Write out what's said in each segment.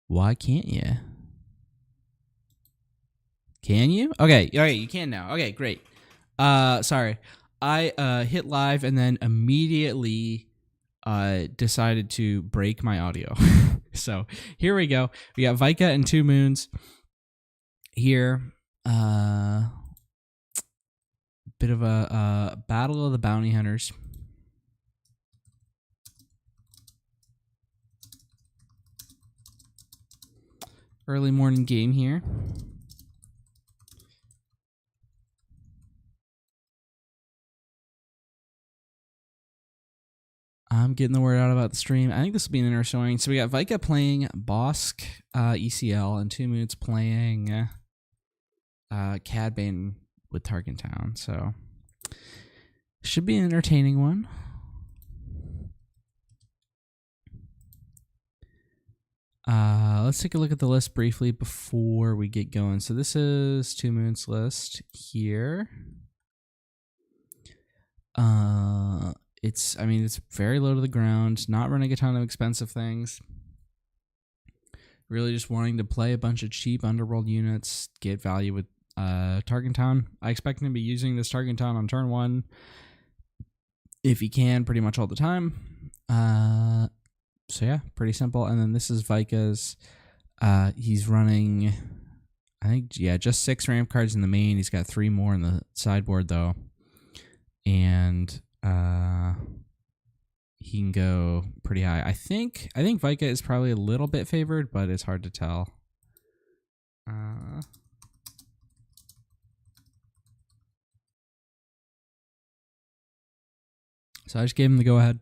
Why can't you? Can you? Okay, you can now. Okay, great. Sorry. I hit live and then immediately decided to break my audio. So here we go. We got Vika and 2 Moons here. Bit of a battle of the bounty hunters. Early morning game here. I'm getting the word out about the stream. I think this will be an interesting one. So we got Vika playing Bossk ECL and 2 Moons playing Cad Bane with Target Town. So should be an entertaining one. Let's take a look at the list briefly before we get going. So this is 2 Moons list here. It's very low to the ground, not running a ton of expensive things. Really just wanting to play a bunch of cheap Underworld units, get value with Target Town. I expect him to be using this Target Town on turn 1 if he can, pretty much all the time. So yeah, pretty simple. And then this is Vika's. He's running, I think, just 6 ramp cards in the main. He's got 3 more in the sideboard though, and he can go pretty high. I think Vika is probably a little bit favored, but it's hard to tell. So I just gave him the go ahead.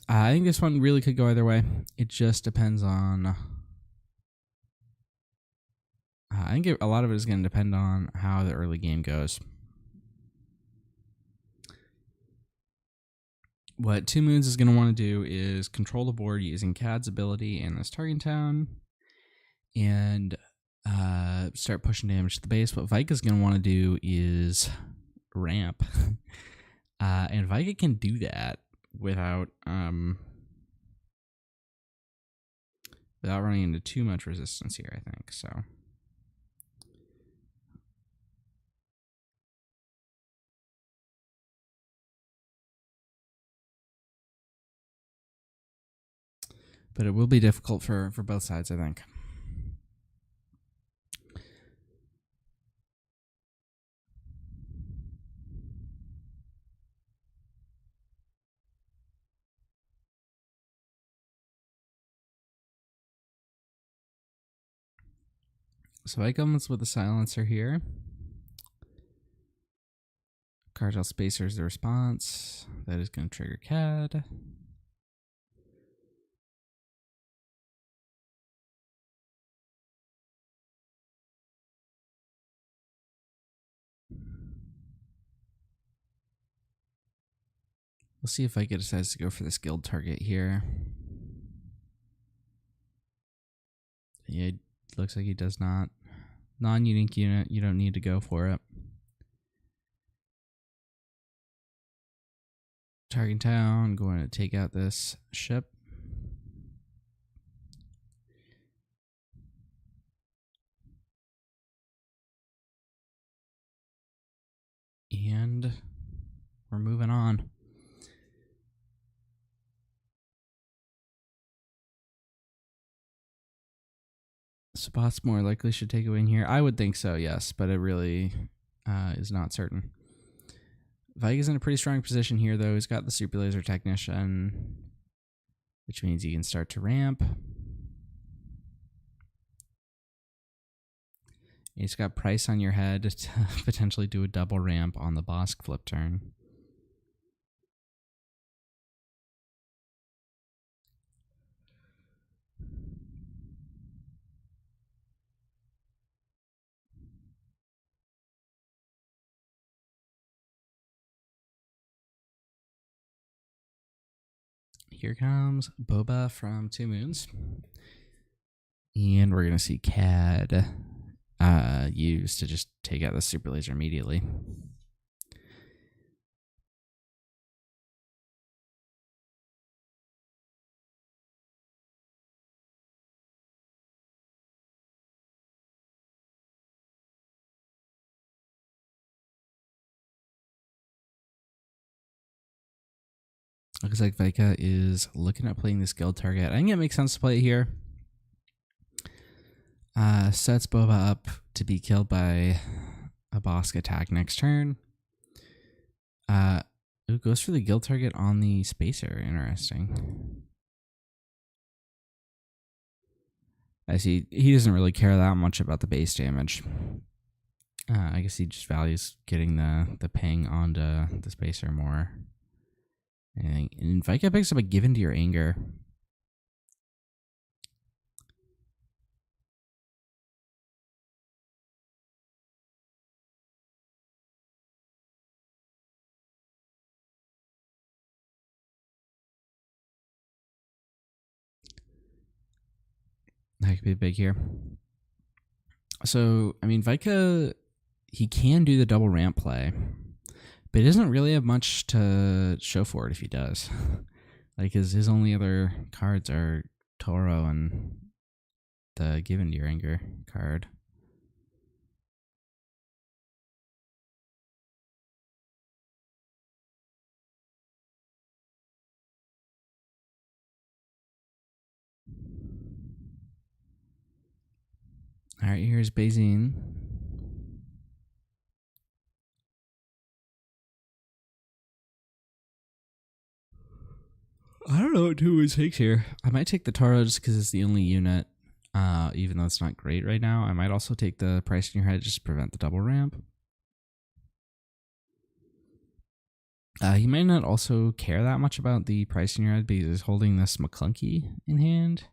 I think this one really could go either way. It just depends on. I think a lot of it is going to depend on how the early game goes. What 2 Moons is going to want to do is control the board using Cad's ability and this Target Town, and start pushing damage to the base. What Vika's going to want to do is ramp, and Vika can do that without running into too much resistance here, I think. So but it will be difficult for both sides, I think. So I comes with a silencer here. Cartel Spacer is the response. That is going to trigger CAD. We'll see if Vika decides to go for this guild target here. Yeah, it looks like he does not. Non-unique unit, you don't need to go for it. Target Town, going to take out this ship. And we're moving on. Spots more likely should take a win here. I would think so, yes, but it really is not certain. Vika's in a pretty strong position here, though. He's got the Super Laser Technician, which means he can start to ramp. He's got Price on your head to potentially do a double ramp on the Bossk flip turn. Here comes Boba from 2 Moons. And we're going to see CAD used to just take out the Super Laser immediately. Looks like Vika is looking at playing this guild target. I think it makes sense to play it here. Sets Boba up to be killed by a Bossk attack next turn. It goes for the guild target on the spacer. Interesting. I see he doesn't really care that much about the base damage. I guess he just values getting the ping onto the spacer more. And Vika picks up a Given to Your Anger. That could be big here. So, I mean, Vika, he can do the double ramp play, but he doesn't really have much to show for it if he does. Like, his only other cards are Toro and the Given to Your Anger card. All right, here's Bazine. I don't know what two takes here. I might take the Toro just because it's the only unit, even though it's not great right now. I might also take the Price in Your Head just to prevent the double ramp. He might not also care that much about the Price in Your Head because he's holding this McClunky in hand.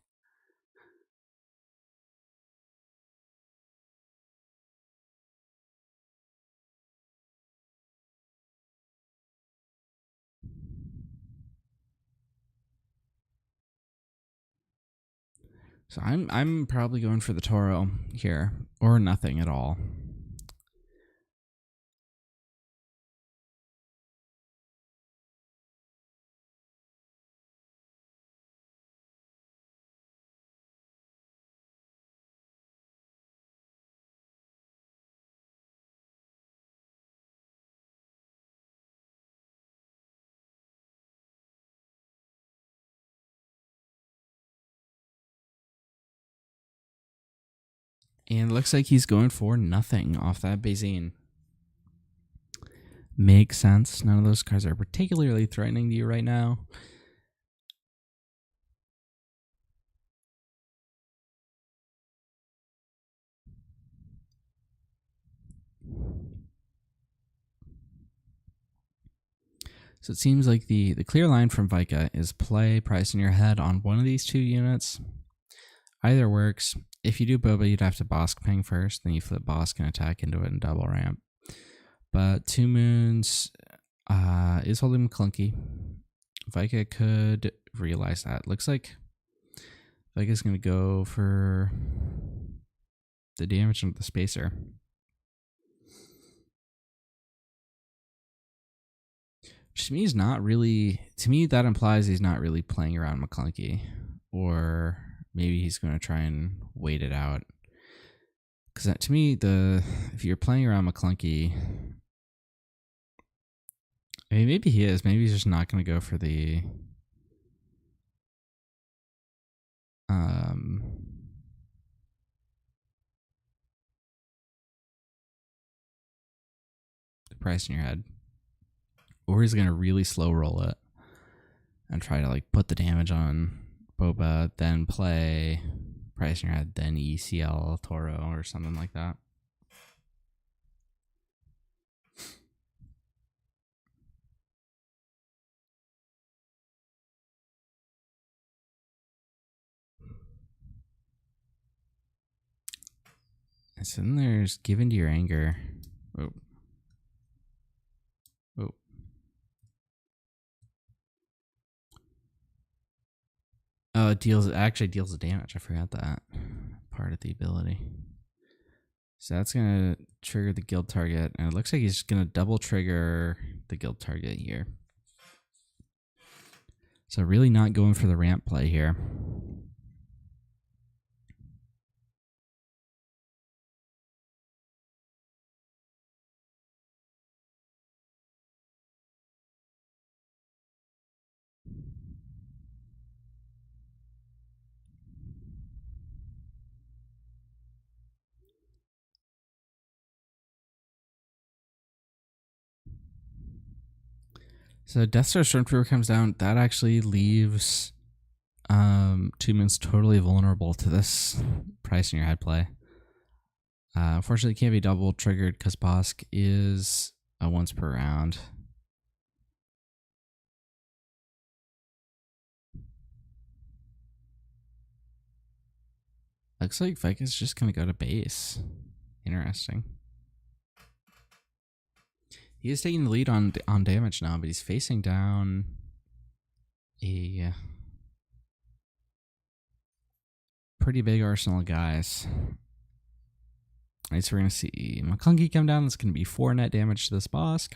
So I'm probably going for the Toro here, or nothing at all. And it looks like he's going for nothing off that Bazine. Makes sense. None of those cards are particularly threatening to you right now. So it seems like the clear line from Vika is play Price in Your Head on one of these two units. Either works. If you do Boba, you'd have to Bossk ping first, then you flip Bossk and attack into it and double ramp. But Two Moons is holding McClunky. Vika could realize that. Looks like Vika's going to go for the damage on the spacer. Which to me is not really, to me that implies he's not really playing around McClunky. Or maybe he's going to try and wait it out. Because to me, if you're playing around McClunky, I mean, maybe he is. Maybe he's just not going to go for the Price in Your Head. Or he's going to really slow roll it and try to like put the damage on Boba, then play Price in Your Head, then ECL Toro or something like that. And so then there's Given to Your Anger. Oh. Oh. Oh, it actually deals the damage. I forgot that part of the ability. So that's going to trigger the guild target. And it looks like he's going to double trigger the guild target here. So really not going for the ramp play here. So Death Star Stormtrooper comes down. That actually leaves Two Moons totally vulnerable to this price in your head play. Unfortunately, it can't be double triggered because Bossk is a once per round. Looks like Vika's just going to go to base. Interesting. He is taking the lead on damage now, but he's facing down a pretty big arsenal of guys. Alright, so we're going to see McClunky come down. That's going to be 4 net damage to this Bossk.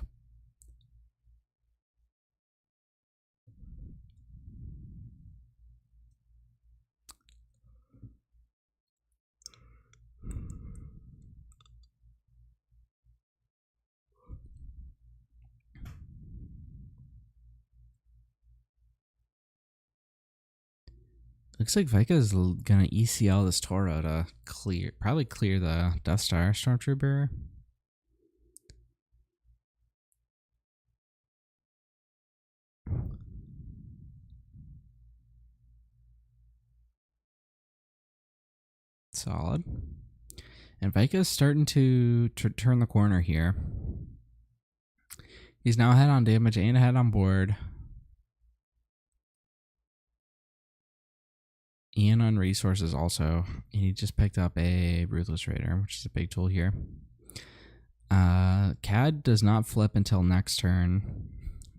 Looks like Vika is gonna ECL this Toro to probably clear the Death Star Stormtrooper. Solid. And Vika is starting to turn the corner here. He's now ahead on damage and ahead on board. And on resources also. And he just picked up a Ruthless Raider, which is a big tool here. CAD does not flip until next turn,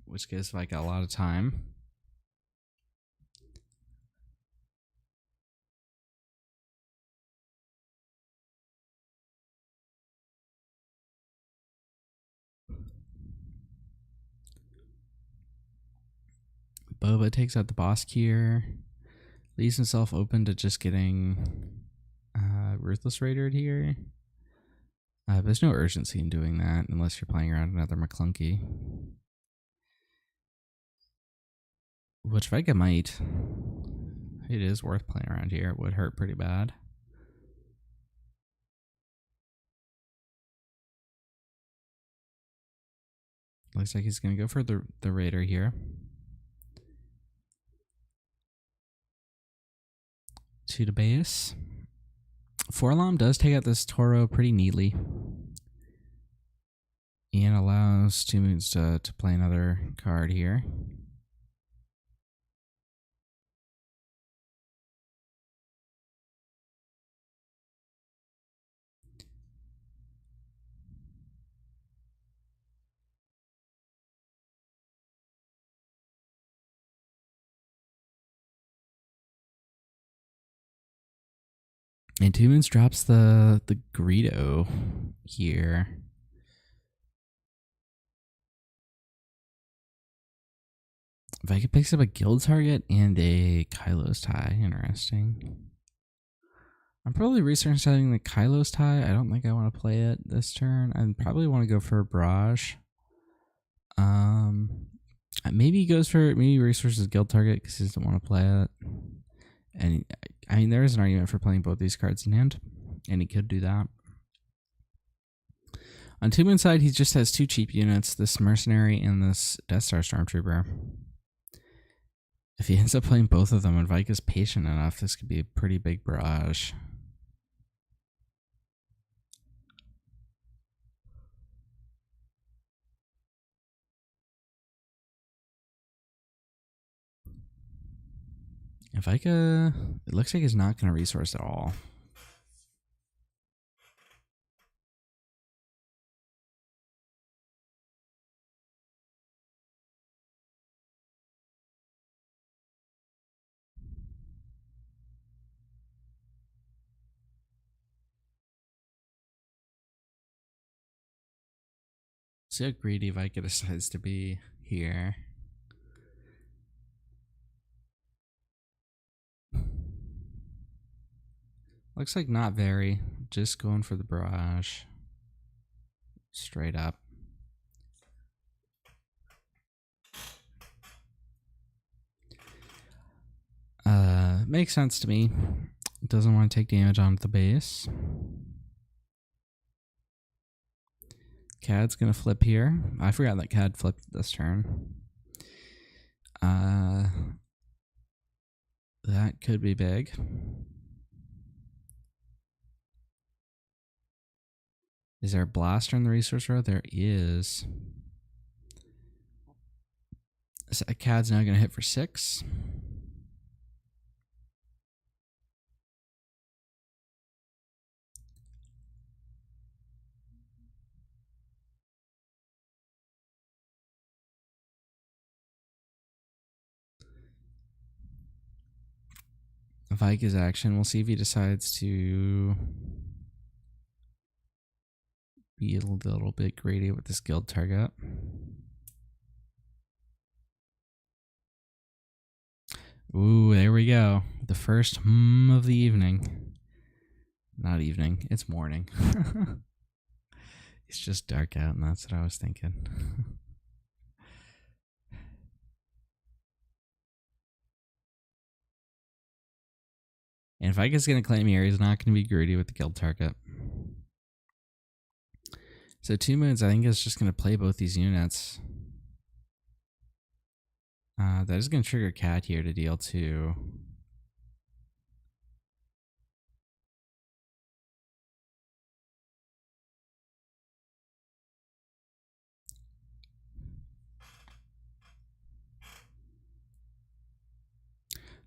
which gives Vika a lot of time. Boba takes out the Bossk here. Leaves himself open to just getting Ruthless Raidered here. There's no urgency in doing that unless you're playing around another McClunky. Which Vika might. It is worth playing around here. It would hurt pretty bad. Looks like he's going to go for the Raider here. To the base. Forlom does take out this Toro pretty neatly. And allows Two Moons to play another card here. And Two Moons drops the Greedo here. Vika picks up a guild target and a Kylo's tie. Interesting. I'm probably researching the Kylo's tie. I don't think I want to play it this turn. I probably want to go for a Barrage. Maybe he goes for resources guild target because he doesn't want to play it. And I mean, there is an argument for playing both these cards in hand, and he could do that. On Two Moon's side, he just has 2 cheap units: this Mercenary and this Death Star Stormtrooper. If he ends up playing both of them and Vika's patient enough, this could be a pretty big barrage. If Vika, it looks like he's not going to resource at all. See how greedy Vika decides to be here. Looks like not very. Just going for the barrage. Straight up. Makes sense to me. Doesn't want to take damage onto the base. CAD's gonna flip here. I forgot that CAD flipped this turn. That could be big. Is there a blaster in the resource row? There is. So CAD's now going to hit for 6. Vika's action. We'll see if he decides to be a little bit greedy with this guild target. Ooh, there we go. The first of the evening. Not evening, it's morning. It's just dark out, and that's what I was thinking. And if Vika's going to claim here, he's not going to be greedy with the guild target. So 2 moons, I think, is just going to play both these units. That is going to trigger Cat here to deal 2.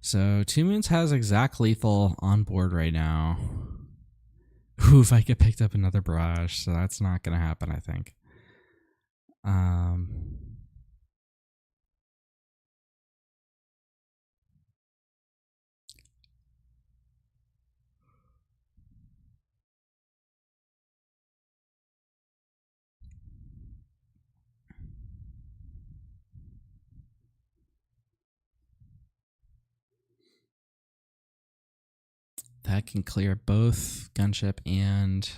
So 2 moons has exact lethal on board right now. Ooh, if I get picked up another barrage, so that's not going to happen, I think. That can clear both Gunship and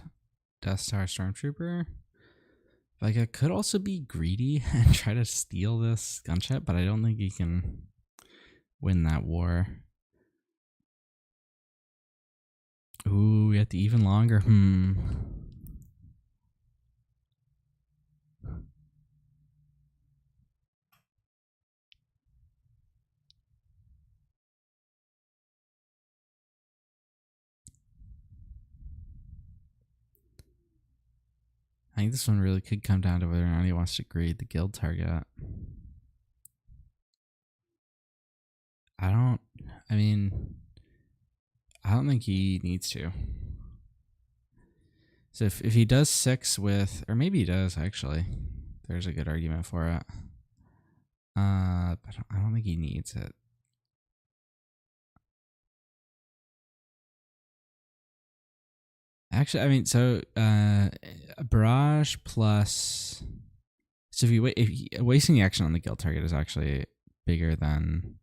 Death Star Stormtrooper. Vika could also be greedy and try to steal this Gunship, but I don't think he can win that war. Ooh, we have the even longer. I think this one really could come down to whether or not he wants to grade the guild target. I don't think he needs to. So if he does 6 with, or maybe he does actually, there's a good argument for it. But I don't think he needs it. Actually, I mean, so a barrage plus. So if wasting the action on the guild target is actually bigger than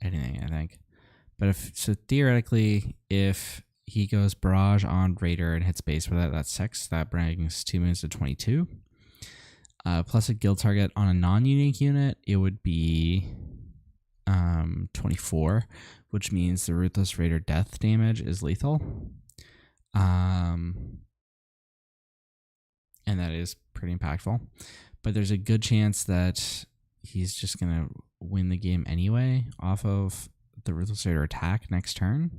anything, I think. But theoretically, if he goes barrage on Raider and hits base with it, that's 6. That brings 2 moons to 22. Plus a guild target on a non-unique unit, it would be 24, which means the Ruthless Raider death damage is lethal. And that is pretty impactful. But there's a good chance that he's just going to win the game anyway off of the Ruthless Raider attack next turn.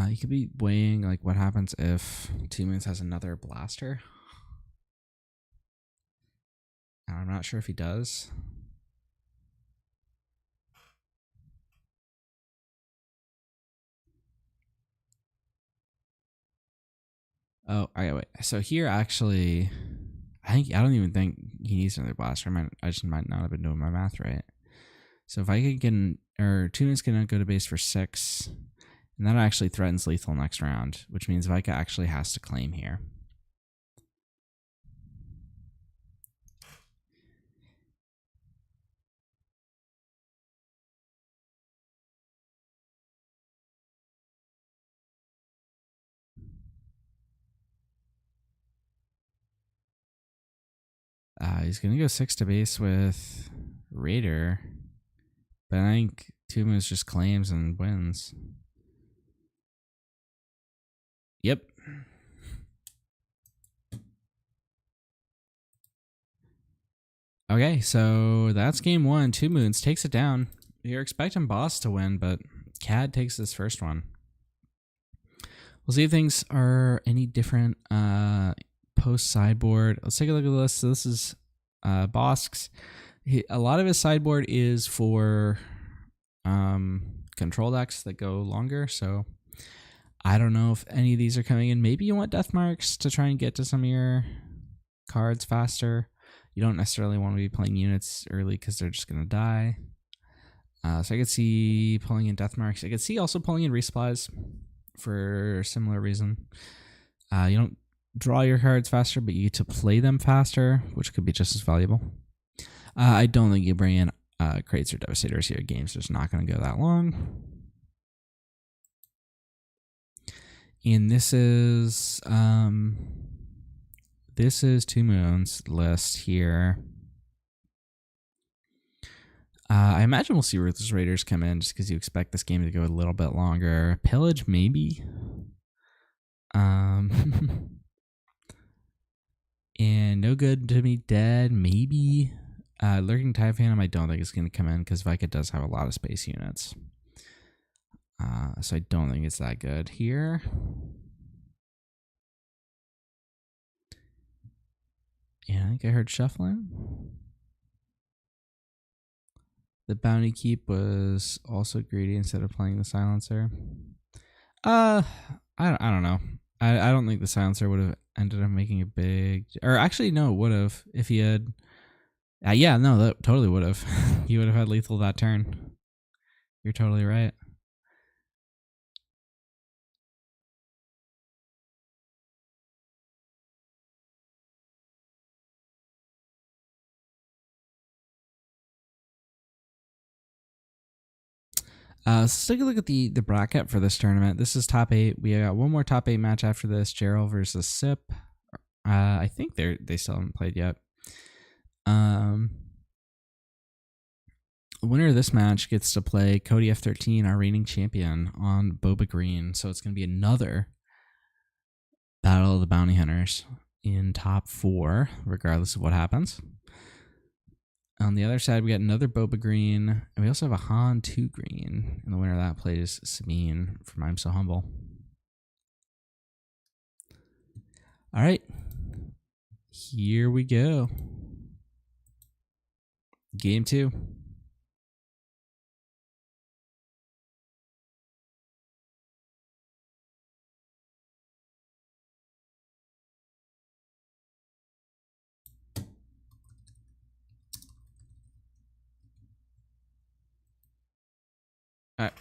You could be weighing like what happens if 2 moons has another blaster. I'm not sure if he does. Oh, okay, wait. So here, actually, I don't even think he needs another blaster. I just might not have been doing my math right. So if I could get 2 moons can go to base for 6, and that actually threatens lethal next round, which means Vika actually has to claim here. He's going to go 6 to base with Raider, but I think 2 moons just claims and wins. Yep. Okay, so that's game one. Two Moons takes it down. You're expecting Bossk to win, but CAD takes this first one. We'll see if things are any different post sideboard. Let's take a look at the list. So this is Bossk's. A lot of his sideboard is for control decks that go longer, so I don't know if any of these are coming in. Maybe you want Death Marks to try and get to some of your cards faster. You don't necessarily want to be playing units early because they're just going to die. So I could see pulling in Death Marks. I could see also pulling in Resupplies for a similar reason. You don't draw your cards faster, but you get to play them faster, which could be just as valuable. I don't think you bring in Crates or Devastators here. Game's just not going to go that long. And this is Two Moons list here. I imagine we'll see Ruthless Raiders come in just because you expect this game to go a little bit longer. Pillage, maybe. And No Good to Me Dead, maybe. Lurking Tide Phantom, I don't think it's going to come in because Vika does have a lot of space units. So I don't think it's that good here. Yeah, I think I heard Shuffling. The Bounty Keep was also greedy instead of playing the Silencer. I don't know. I don't think the Silencer would have ended up making a big... Or actually, no, it would have if he had... yeah, no, that totally would have. He would have had lethal that turn. You're totally right. Let's take a look at the bracket for this tournament. This is top 8. We got one more top 8 match after this. Gerald versus Sip. I think they still haven't played yet. The winner of this match gets to play Cody F13, our reigning champion, on Boba Green. So it's going to be another Battle of the Bounty Hunters in top 4, regardless of what happens. On the other side, we got another Boba Green, and we also have a Han 2 Green. And the winner of that plays Sabine from I'm So Humble. All right. Here we go. Game 2. All right.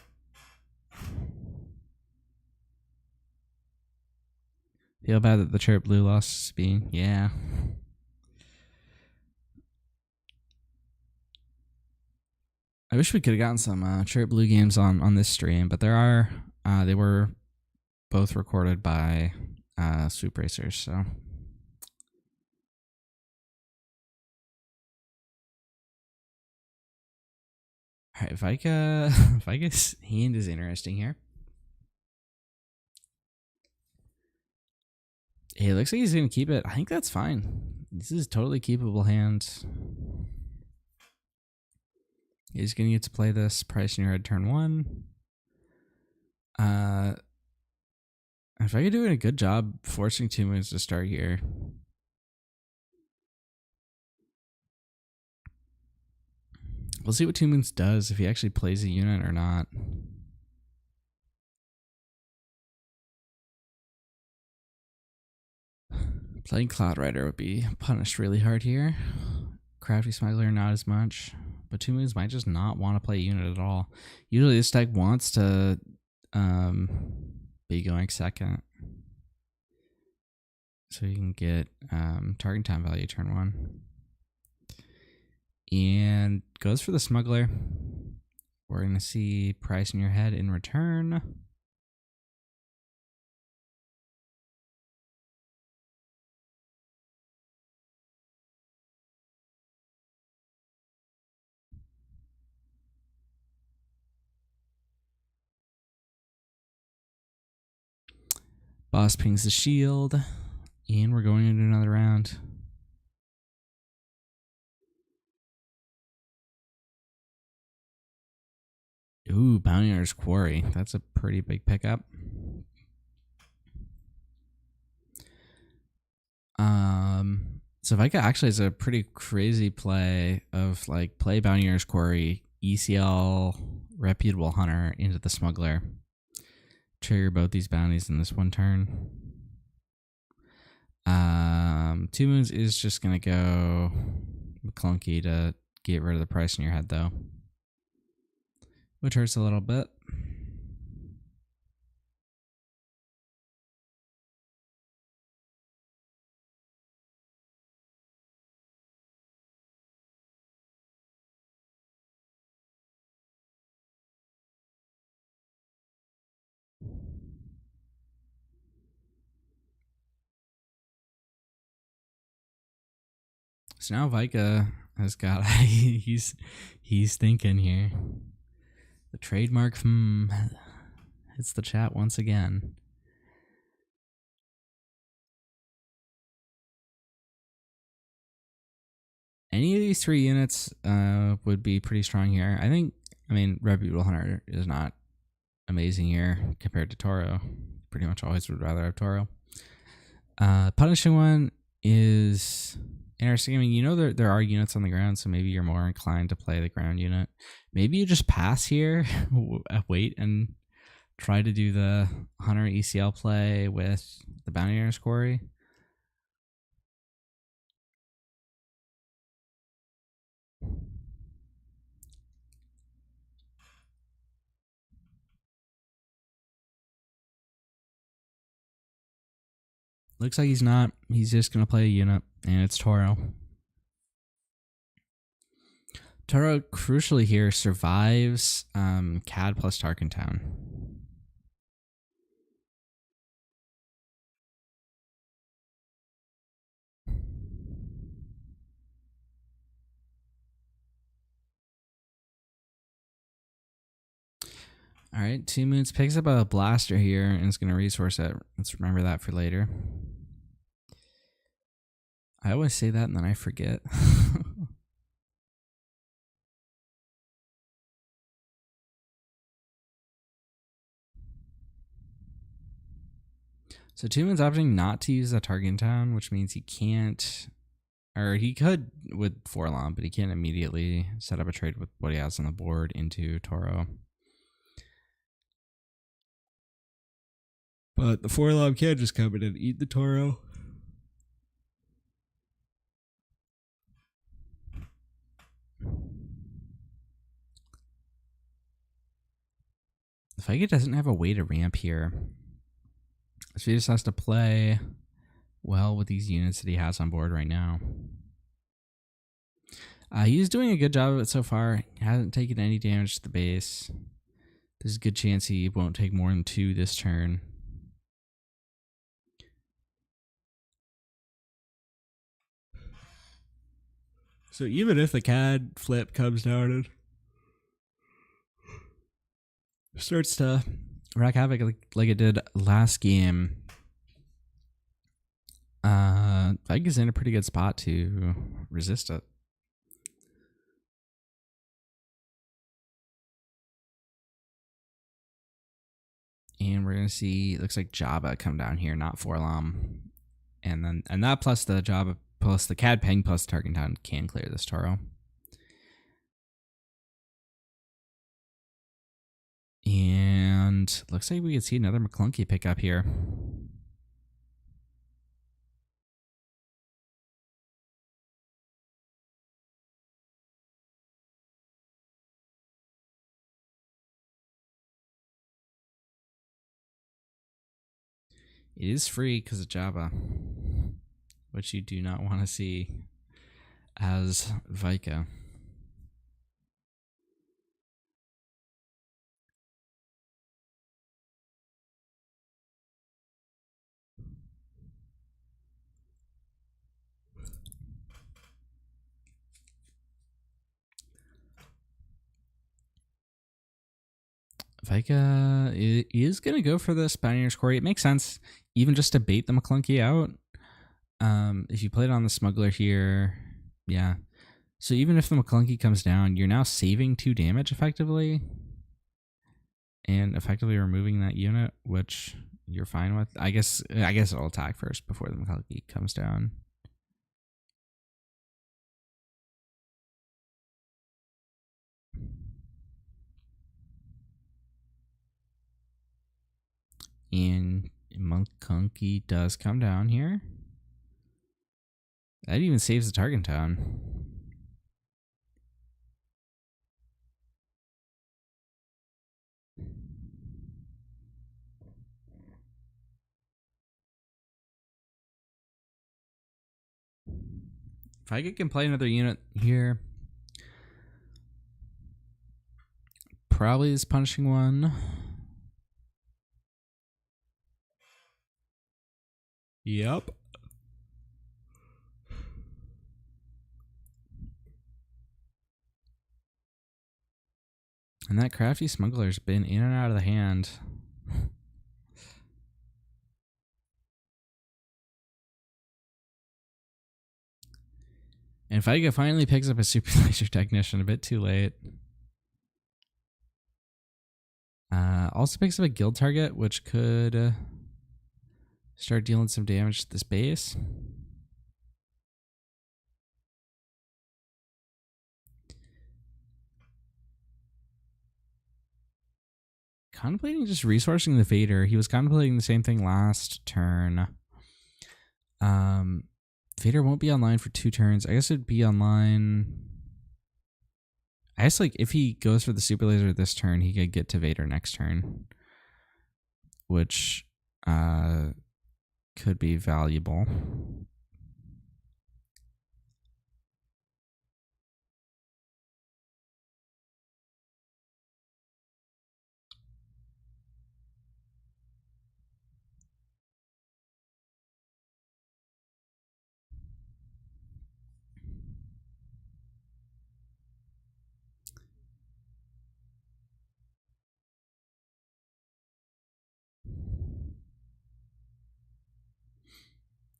Feel bad that the Chirp Blue lost Sabine. Yeah. I wish we could have gotten some Chirp Blue games on this stream, but there are. They were both recorded by Swoop Racers, so. All right, Vika's hand is interesting here. Hey, it looks like he's going to keep it. I think that's fine. This is a totally keepable hand. He's going to get to play this Price in Your Head turn 1. If I could do a good job forcing 2 moves to start here. We'll see what 2 moons does, if he actually plays a unit or not. Playing Cloud Rider would be punished really hard here. Crafty Smuggler, not as much. But 2 moons might just not want to play a unit at all. Usually this deck wants to be going second. So you can get target time value turn 1. And goes for the Smuggler. We're going to see Price in Your Head in return. Boss pings the shield. And we're going into another round. Ooh, Bounty Hunter's Quarry. That's a pretty big pickup. So Vika actually is a pretty crazy play of like play Bounty Hunter's Quarry, ECL, Reputable Hunter into the Smuggler. Trigger both these bounties in this one turn. 2 Moons is just gonna go McClunky to get rid of the price in your head though, which hurts a little bit. So now Vika has got he's thinking here. The trademark hits the chat once again. Any of these 3 units would be pretty strong here. I mean, Reputable Hunter is not amazing here compared to Toro. Pretty much always would rather have Toro. Punishing One is interesting. I mean, you know there are units on the ground, so maybe you're more inclined to play the ground unit. Maybe you just pass here, wait, and try to do the Hunter ECL play with the Bounty Hunter's Quarry. Looks like he's not. He's just going to play a unit, and it's Toro. Toro, crucially here, survives CAD plus Tarkin Town. All right, 2 Moons picks up a blaster here and is going to resource it. Let's remember that for later. I always say that and then I forget. So 2 Moons opting not to use the Target Town, which means he can't, or he could with Forlom, but he can't immediately set up a trade with what he has on the board into Toro. But the Forlom can just come in and eat the Toro. Vika doesn't have a way to ramp here. So he just has to play well with these units that he has on board right now. He's doing a good job of it so far. He hasn't taken any damage to the base. There's a good chance he won't take more than 2 this turn. So even if the CAD flip comes down and starts to rack havoc like it did last game, Vika's in a pretty good spot to resist it. And we're gonna see, looks like Jabba come down here, not Forlom, and that plus the Jabba plus the CAD Peng plus Tarkin Town can clear this Toro. And looks like we could see another McClunky pickup here. It is free because of Jabba, which you do not want to see as Vika. Vika is going to go for the Bounty Hunter's Quarry. It makes sense, even just to bait the McClunky out. If you played on the Smuggler here, yeah. So even if the McClunky comes down, you're now saving 2 damage effectively. and effectively removing that unit, which you're fine with. I guess it'll attack first before the McClunkey comes down. And McClunkey does come down here. That even saves the target town. If I can play another unit here, probably this punishing one. Yep. And that crafty smuggler's been in and out of the hand. And Vika finally picks up a super laser technician a bit too late. Also picks up a guild target, which could start dealing some damage to this base. Contemplating just resourcing the Vader. He was contemplating the same thing last turn. Vader won't be online for 2 turns. I guess it'd be online. I guess like if he goes for the super laser this turn, he could get to Vader next turn, which could be valuable.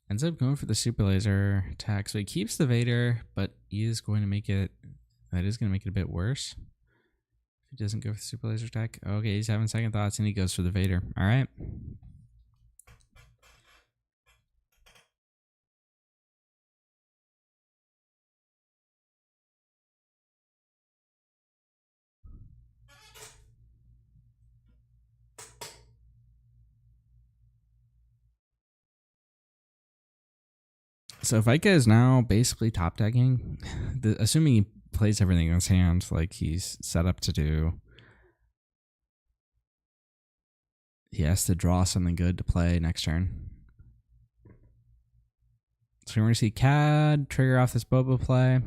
Ends up going for the super laser attack. So he keeps the Vader, but he is going to make it. That is going to make it a bit worse. If he doesn't go for the super laser attack. Okay, he's having second thoughts and he goes for the Vader. All right. So Vika is now basically top decking, assuming he plays everything in his hand like he's set up to do. He has to draw something good to play next turn. So we're going to see CAD trigger off this Boba play,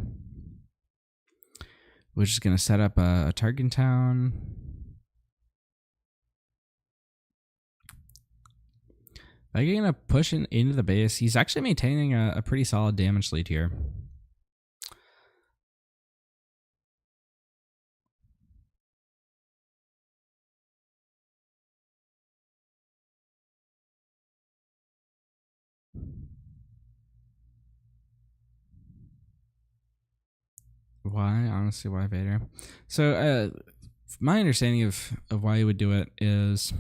which is going to set up a target town. Vika going to push into the base. He's actually maintaining a pretty solid damage lead here. Why? Honestly, why Vader? So, my understanding of why he would do it is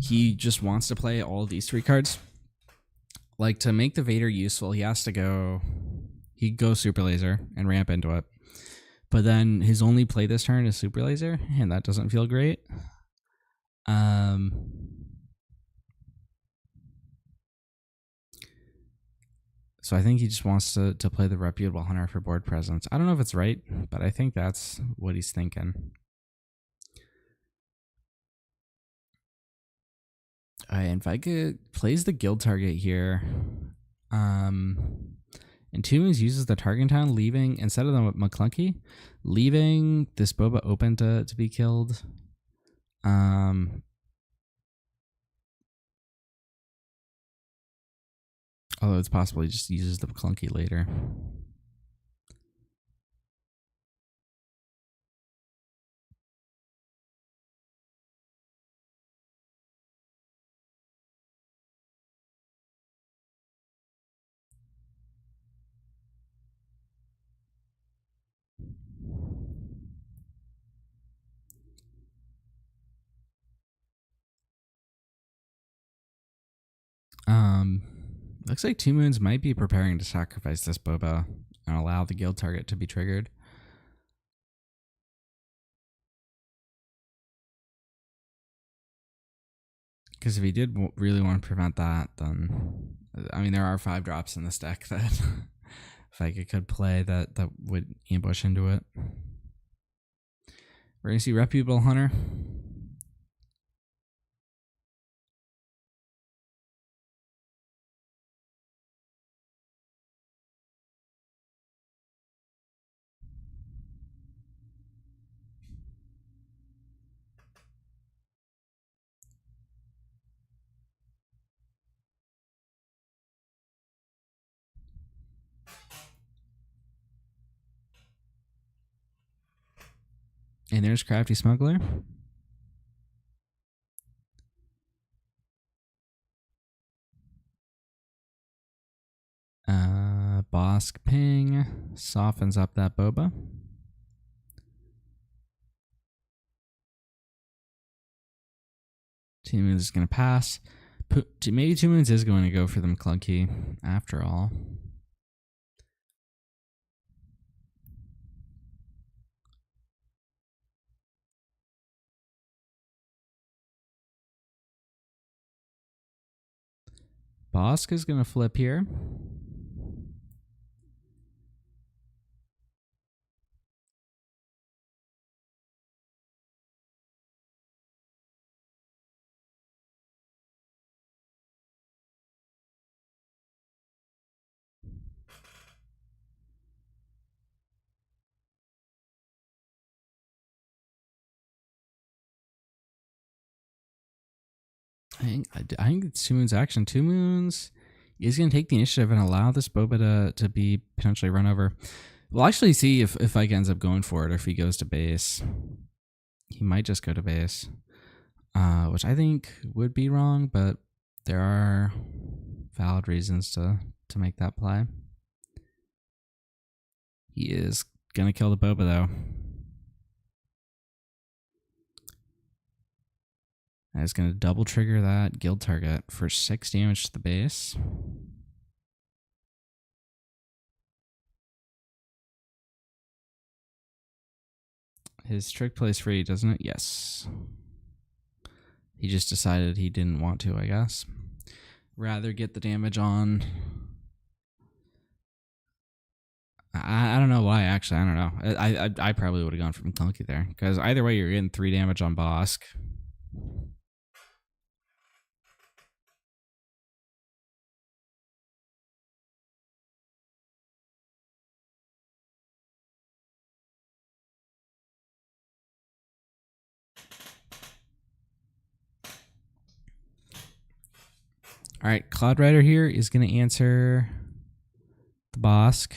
he just wants to play all of these 3 cards. Like, to make the Vader useful, he has to go... He'd go Super Laser and ramp into it. But then his only play this turn is Super Laser, and that doesn't feel great. So I think he just wants to play the Reputable Hunter for board presence. I don't know if it's right, but I think that's what he's thinking. And Vika plays the guild target here. And Toons uses the target town, leaving, instead of the McClunkey, leaving this Boba open to be killed. Although it's possible he just uses the McClunkey later. Looks like 2 Moons might be preparing to sacrifice this Boba and allow the guild target to be triggered. Because if he did really want to prevent that, then I mean there are 5 drops in this deck that Vika could play that would ambush into it. We're gonna see Reputable Hunter. And there's Crafty Smuggler. Bossk ping softens up that Boba. Two Moons is going to pass. Maybe 2 Moons is going to go for them clunky after all. Bossk is going to flip here. I think it's 2 Moons action. 2 Moons is going to take the initiative and allow this Boba to be potentially run over. We'll actually see if Vika ends up going for it or if he goes to base. He might just go to base, which I think would be wrong, but there are valid reasons to make that play. He is going to kill the Boba, though. And it's going to double trigger that guild target for 6 damage to the base. His trick plays free, doesn't it? Yes. He just decided he didn't want to, I guess. Rather get the damage on. I don't know why, actually. I don't know. I probably would have gone from clunky there. Because either way, you're getting 3 damage on Bossk. All right, Cloud Rider here is going to answer the Bossk.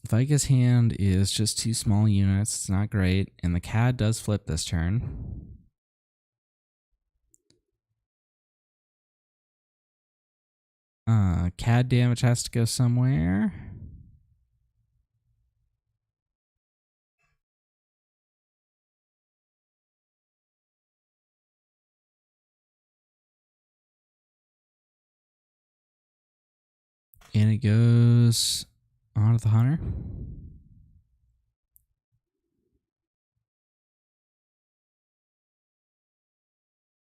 Vika's hand is just 2 small units. It's not great. And the CAD does flip this turn. CAD damage has to go somewhere. And it goes onto the Hunter.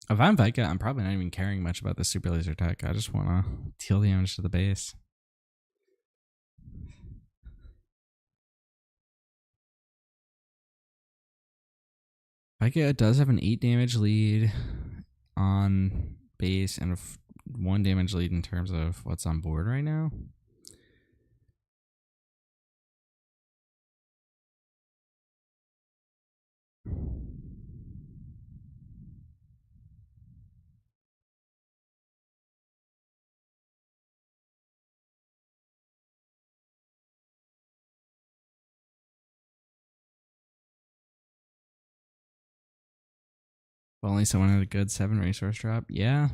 If I'm Vika, I'm probably not even caring much about the Super Laser tech. I just want to deal damage to the base. Vika does have an 8 damage lead on base and a 1 damage lead in terms of what's on board right now. If only someone had a good 7 resource drop. Yeah.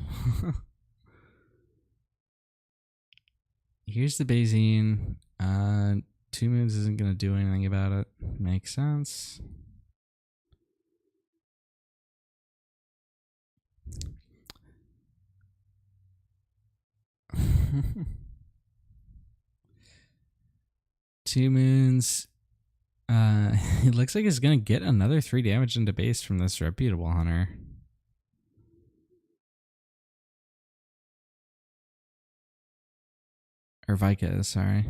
Here's the Bayesian. 2 Moons isn't going to do anything about it. Makes sense. Two moons. It looks like it's gonna get another 3 damage into base from this reputable hunter. Or Vika, sorry.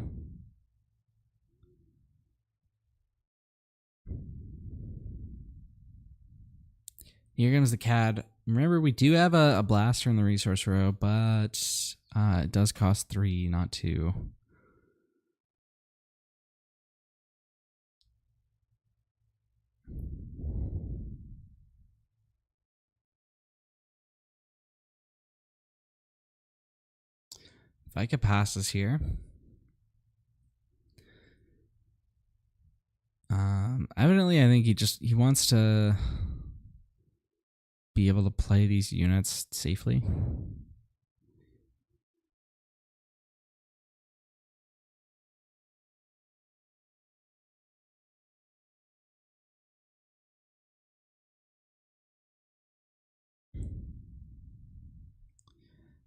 Here comes the CAD. Remember, we do have a blaster in the resource row, but it does cost 3, not 2. Vika passes here. Evidently, I think he wants to be able to play these units safely.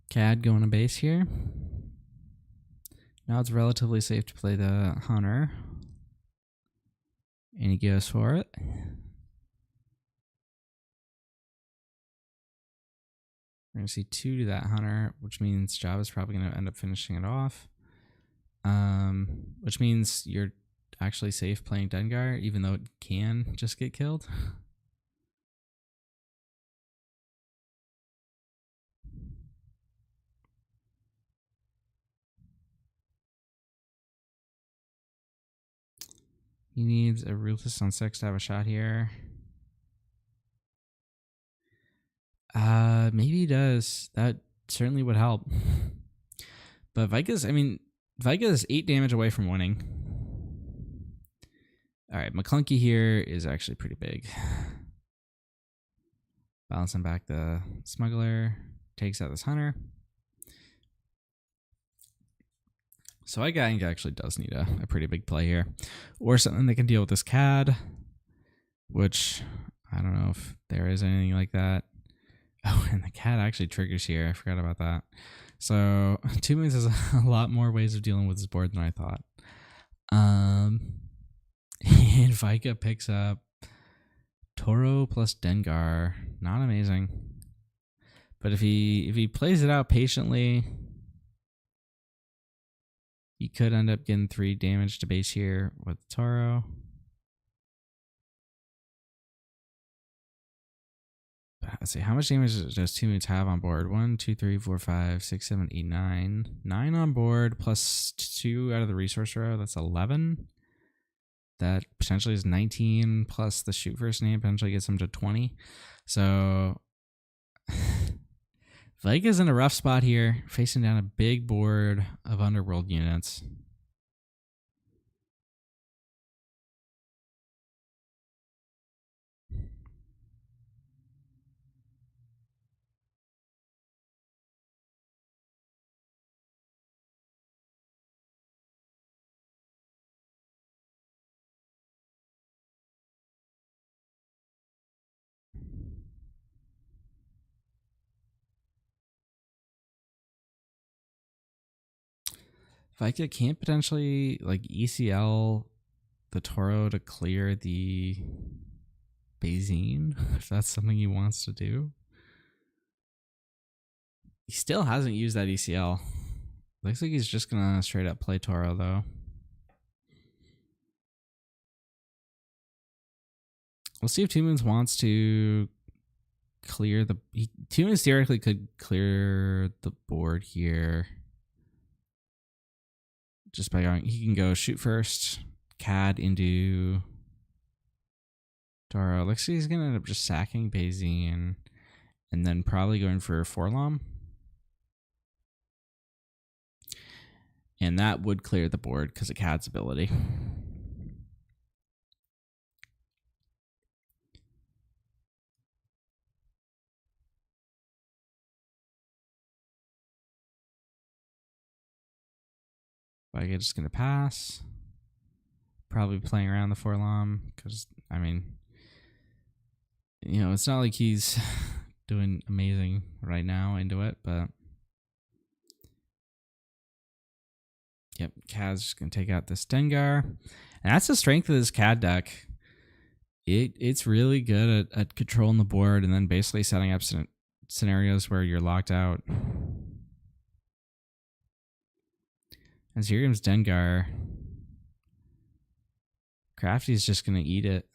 CAD going to base here. Now it's relatively safe to play the hunter. And he goes for it. We're going to see 2 to that hunter, which means Java's probably going to end up finishing it off. Which means you're actually safe playing Dengar, even though it can just get killed. He needs a Ruthless on 6 to have a shot here. Maybe he does. That certainly would help. But Vika's 8 damage away from winning. Alright, McClunky here is actually pretty big. Balancing back the smuggler. Takes out this hunter. So I think actually does need a pretty big play here. Or something that can deal with this CAD. Which, I don't know if there is anything like that. Oh, and the CAD actually triggers here. I forgot about that. So 2 moons has a lot more ways of dealing with this board than I thought. And Vika picks up Toro plus Dengar. Not amazing. But if he plays it out patiently, he could end up getting 3 damage to base here with Toro. Let's see, how much damage does 2 moons have on board? 1, 2, 3, 4, 5, 6, 7, 8, 9. 9 on board plus 2 out of the resource row. That's 11. That potentially is 19 plus the shoot first name potentially gets him to 20. So Vika's in a rough spot here, facing down a big board of underworld units. Vika can't potentially like ECL the Toro to clear the Bayzine, if that's something he wants to do. He still hasn't used that ECL. Looks like he's just gonna straight up play Toro though. We'll see if 2 moons wants to clear the... 2 moons theoretically could clear the board here. Just by going... He can go shoot first, CAD into Toro. Looks like he's going to end up just sacking Bayzine and then probably going for Forlom. And that would clear the board because of CAD's ability. Vika just going to pass. Probably playing around the Forlom because, I mean, you know, it's not like he's doing amazing right now into it, but Yep, Cad's just going to take out this Dengar. And that's the strength of this Cad deck. It's really good at controlling the board and then basically setting up scenarios where you're locked out. As here comes Dengar. Crafty's just going to eat it.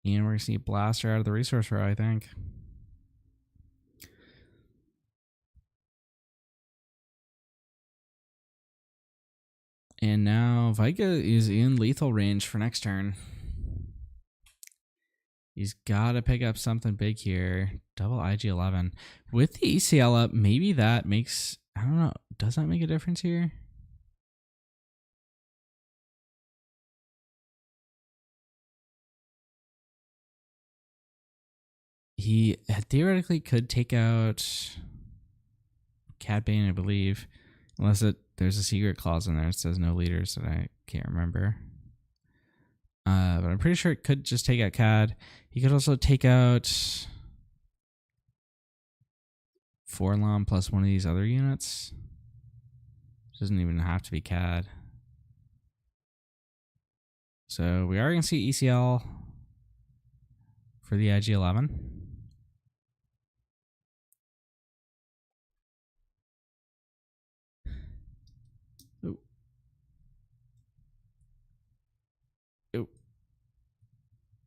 And we're going to see Blaster out of the resource row, I think. And now Vika is in lethal range for next turn. He's got to pick up something big here. Double IG-11. With the ECL up, maybe that makes... I don't know. Does that make a difference here? He theoretically could take out Cad Bane, I believe. Unless there's a secret clause in there that says no leaders that I can't remember. But I'm pretty sure it could just take out Cad. He could also take out Forlom plus one of these other units. Doesn't even have to be Cad. So we are going to see ECL for the IG-11.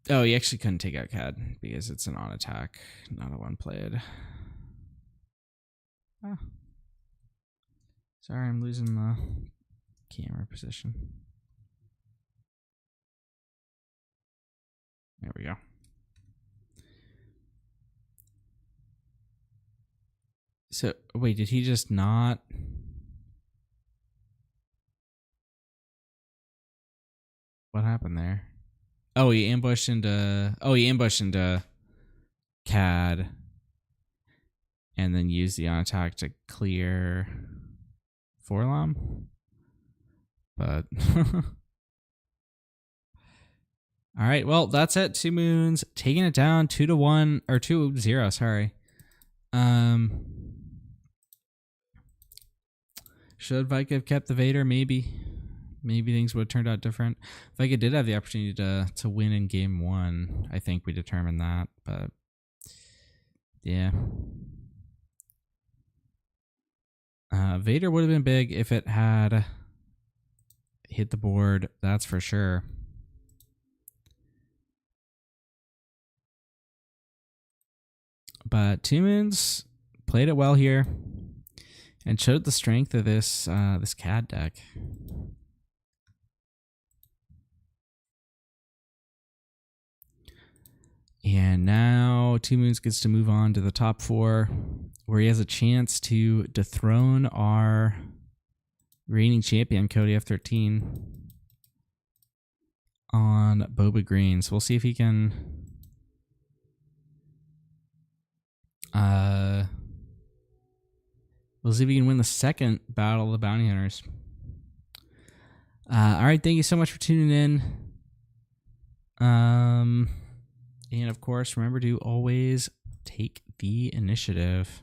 Oh, he actually couldn't take out Cad because it's an on attack, not a one played. Oh. Sorry, I'm losing the camera position. There we go. So, wait, did he just not? What happened there? Oh, he ambushed into Cad and then used the on attack to clear Forlom. But all right, well, that's it. 2 moons taking it down 2-1 or 2-0, sorry. Should Vika have kept the Vader? Maybe things would have turned out different. Vika did have the opportunity to win in game 1. I think we determined that, but yeah. Vader would have been big if it had hit the board, that's for sure. But 2 moons played it well here and showed the strength of this this Cad deck. And now 2 moons gets to move on to the top 4, where he has a chance to dethrone our reigning champion, Cody F13, on Boba Green. So we'll see if he can win the second Battle of the Bounty Hunters. All right, thank you so much for tuning in. And of course, remember to always take the initiative.